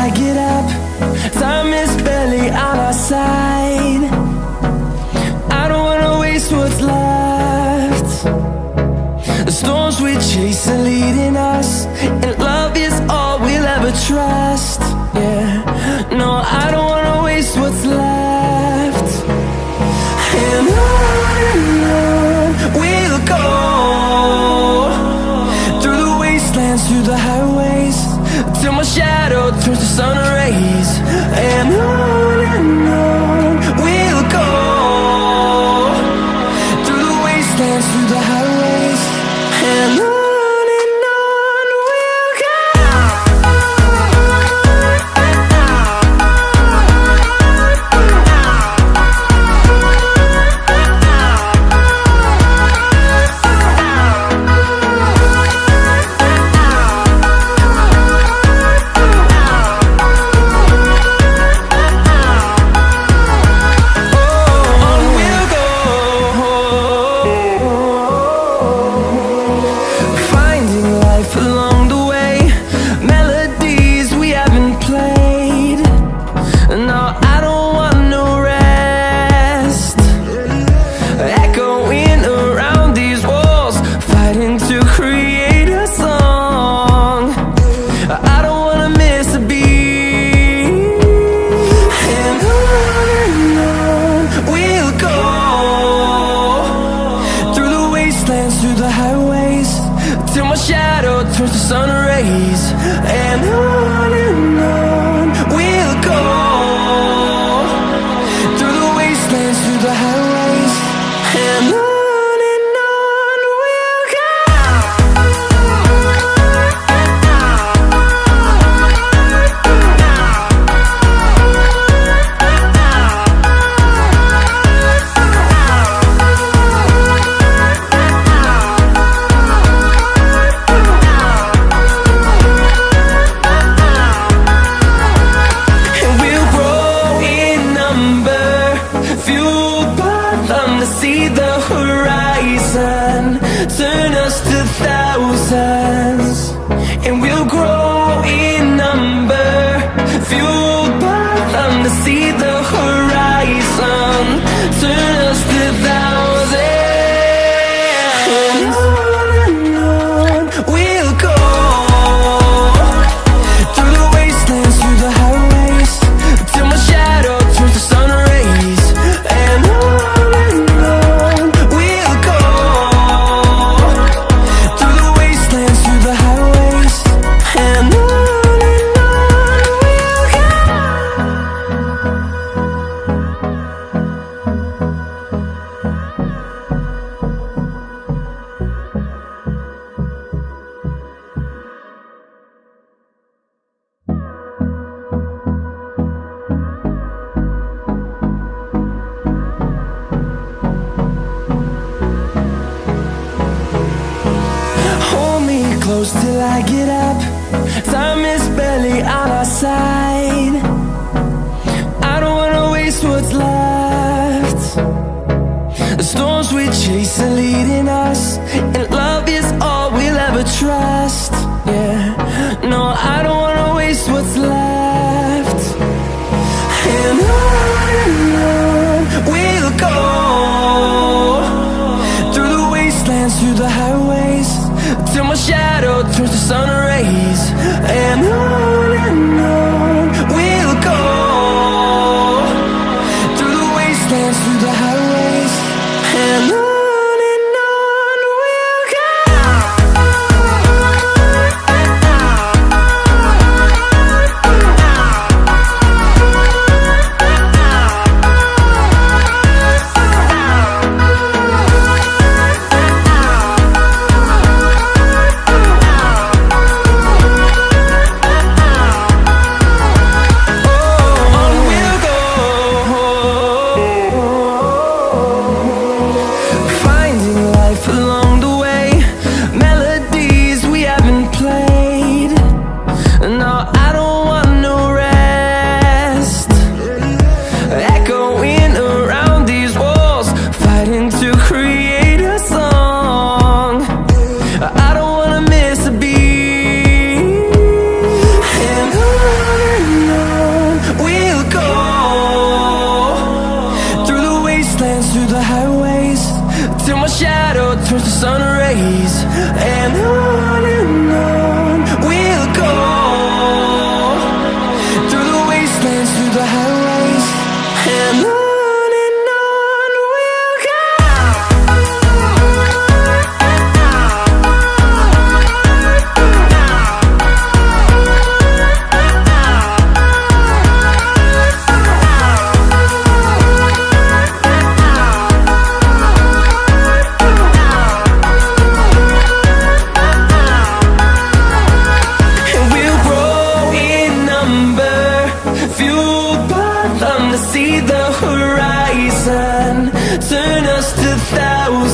I get up. Time is barely on our side. I don't wanna waste what's left. The storms we chase are leading us, and love is all we'll ever trust. Yeah, no, I don't wanna waste what's left. And on we'll go, through the wastelands, through the highways, till my shadow turns to sun rays. And on we'll go, through the wastelands, through the highways, and on. Through the highways, till my shadow turns to sun rays. And on we'll go, through the wastelands, through the highways, and on. See the horizon turn us to thousands, and we'll grow in number, fueled by them. To see the horizon turn us to thousands, and on we'll go, through the wastelands, through the highways, till my shadow turns to sun rays. And on close till I get up. Time is barely on our side. I don't wanna waste what's left. The storms we chase are leading us, and love is all we'll ever trust. Yeah, no, I don't wanna waste what's left. And on we'll go, through the wastelands, through the highways, till my shadow turns to sun rays. And on we'll go, through the wastelands, through the highways, and on. the highways, till my shadow turns to sun rays. And on we'll go, through the wastelands, through the highways, and on. See the horizon, turn us to thousands.